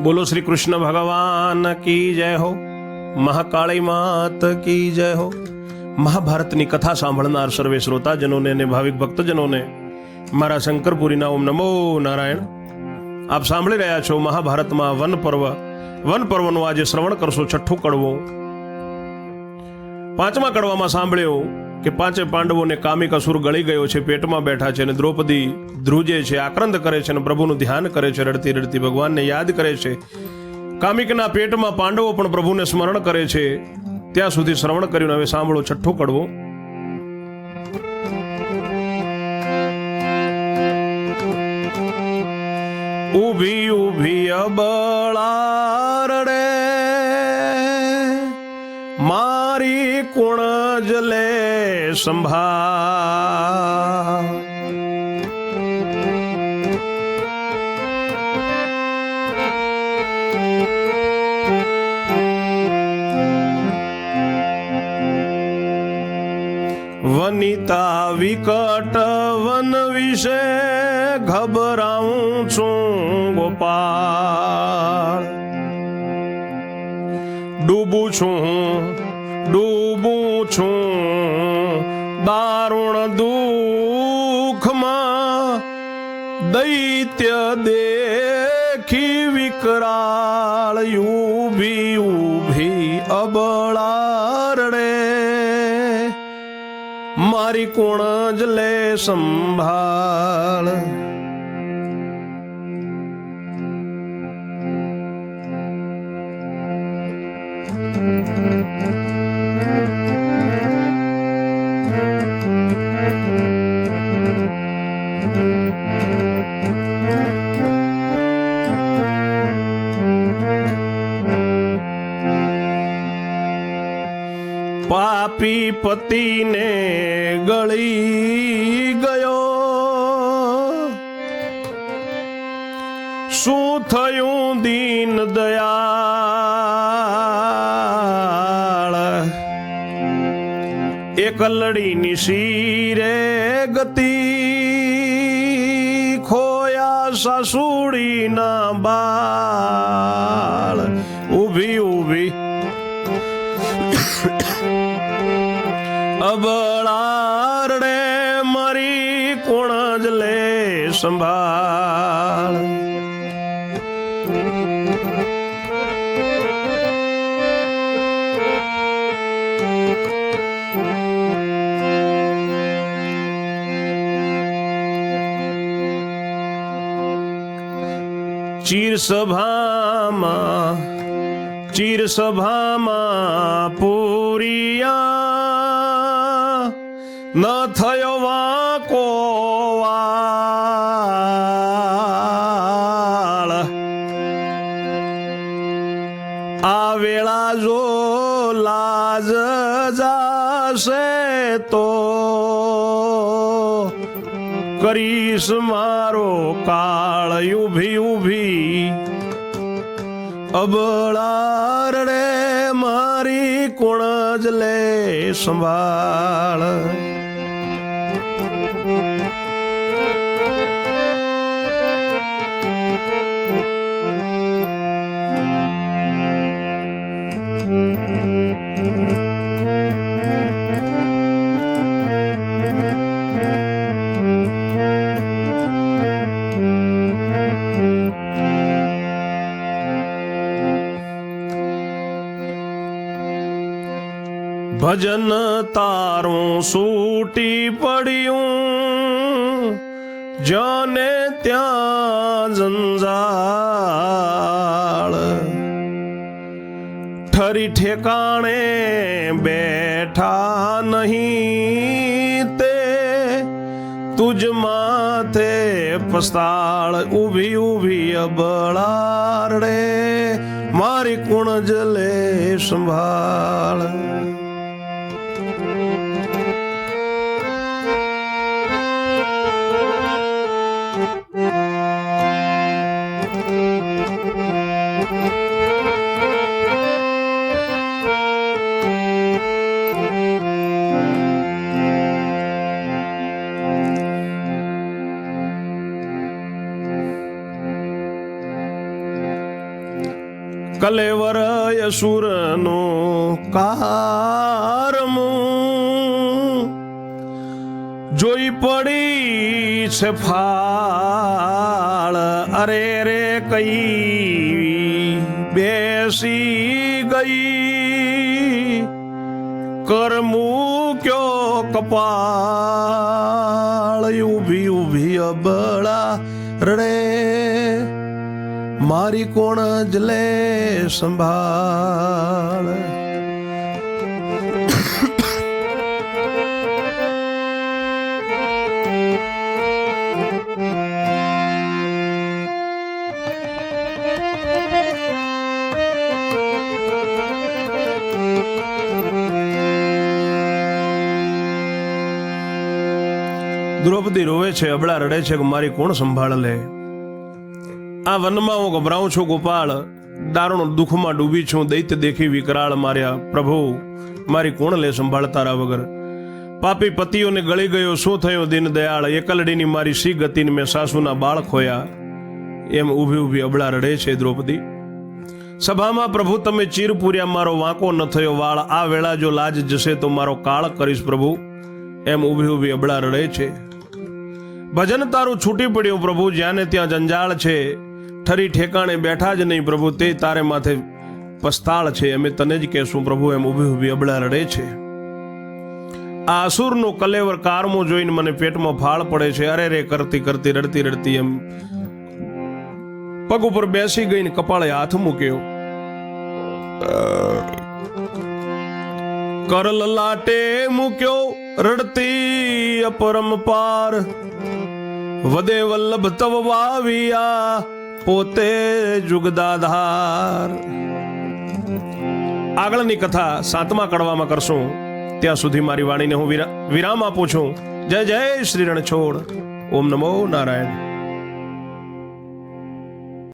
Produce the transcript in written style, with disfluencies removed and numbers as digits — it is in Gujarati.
બોલો શ્રી કૃષ્ણ ભગવાન કી જય હો, મહાકાળી માત કી જય હો. મહાભારતની કથા સાંભળનાર સર્વે શ્રોતાજનોને અને ભાવિક ભક્તજનોને મારા શંકરપુરીના ઓમ નમો નારાયણ. આપ સાંભળી રહ્યા છો મહાભારતમાં વન પર્વનું આજે શ્રવણ કરશો છઠ્ઠું કડવું. પાંચમા કડવામાં સાંભળ્યો કે પાંચે પાંડવોને કામિક અસુર ગળી ગયો છે, પેટમાં બેઠા છે અને દ્રૌપદી ધ્રુજે છે, આક્રંદ કરે છે અને પ્રભુનું ધ્યાન કરે છે, રડતી રડતી ભગવાનને યાદ કરે છે. કામિકના પેટમાં પાંડવો પણ પ્રભુને સ્મરણ કરે છે. ત્યાં સુધી શ્રવણ કર્યું. હવે સાંભળો છઠ્ઠું કડવું. ઊભી ઊભી અબળા રડે, મારી કુણ જ લે સંભાળ. વનિતા વિકટ વન વિશે ઘબરાઉં છું ગોપાળ. ડૂબું છું દારૂણ દુઃખમાં, દૈત્ય દેખી વિકરાળ. ઊભી ઊભી અબળા રડે, મારી કોણ જ લે સંભાળ. પાપી પતિને ગળી ગયો, શું થયું દીન દયાળ. એક લડીની શિરે ગતિ, ખોયા સાસુડીના બાળ. ઊભી ઊભી અબળા રડે, મારી કોણ જ લે સંભાળ. ચીર સભામાં પૂરિયા, ન થયો વાકો વાળ. આ વેળા જો લાજ જાશે તો, કરીશ મારો કાળ. ઊભી ઊભી અબળા રડે, મારી કોણ જ લે સંભાળ. ભજન તારું સૂટી પડ્યું, જાને ત્યાં જંજાળ. ઠરી ઠેકાણે બેઠા નહીં તે, તુજ માથે પસ્તાળ. ઊભી ઊભી અબળા રડે, મારી કુણ જ લે સંભાળ. કલેવર અસુરનું કારમું જોઈ પડી છે ફાળ, અરે રે કઈ બેસી ગઈ, કર મૂક્યો કપાળ, ઊભી ઊભી અબળા રડે, મારી કોણ જ લે સંભાળ. દ્રૌપદી રોવે છે, અબળા રડે છે કે મારી કોણ સંભાળ લે. આ વનમાં હું ગભરાઉં છું ગોપાળ, દારૂણ દુઃખમાં ડૂબી છું, દૈત્ય દેખી વિકરાળ માર્યા પ્રભુ, મારી કોણ લે સંભાળ તારા વગર. પાપી પતિઓને ગળી ગયો, શું થયો દીન દયાળ, એકલડીની મારી સી ગતિને મેં સાસુના બાળ ખોયા. એમ ઊભી ઊભી અબળા રડે છે દ્રૌપદી. સભામાં પ્રભુ તમે ચીર પૂર્યા, મારો વાંકો ન થયો વાળ, આ વેળા જો લાજ જશે તો મારો કાળ કરીશ પ્રભુ. એમ ઊભી ઊભી અબળા રડે છે. ભજન તારું છૂટી પડ્યું પ્રભુ, જ્યાં ને ત્યાં જંજાળ છે, ઠરી ઠેકાણે બેઠા જ નહીં પ્રભુ, તે તારે માથે પસ્તાળ છે, અમે તને જ કહેશું પ્રભુ. એમ ઊભી ઊભી અબળા રડે છે. આ અસુરનો કલેવર કારમો જોઈને મને પેટમાં ફાળ પડે છે, અરે રે કરતી કરતી રડતી રડતી એમ પગ ઉપર બેસી ગઈને કપાળે હાથ મૂક્યો, કર લલાટે મૂક્યો રડતી અપરંપાર, વદે વલ્લભ તવ વાવિયા પોતે જુગદાધાર. આગળની કથા 7મા કડવામાં કરશું. ત્યાં સુધી મારી વાણીને હું વિરામ આપું છું. જય જય શ્રી રણછોડ. ઓમ નમો નારાયણ.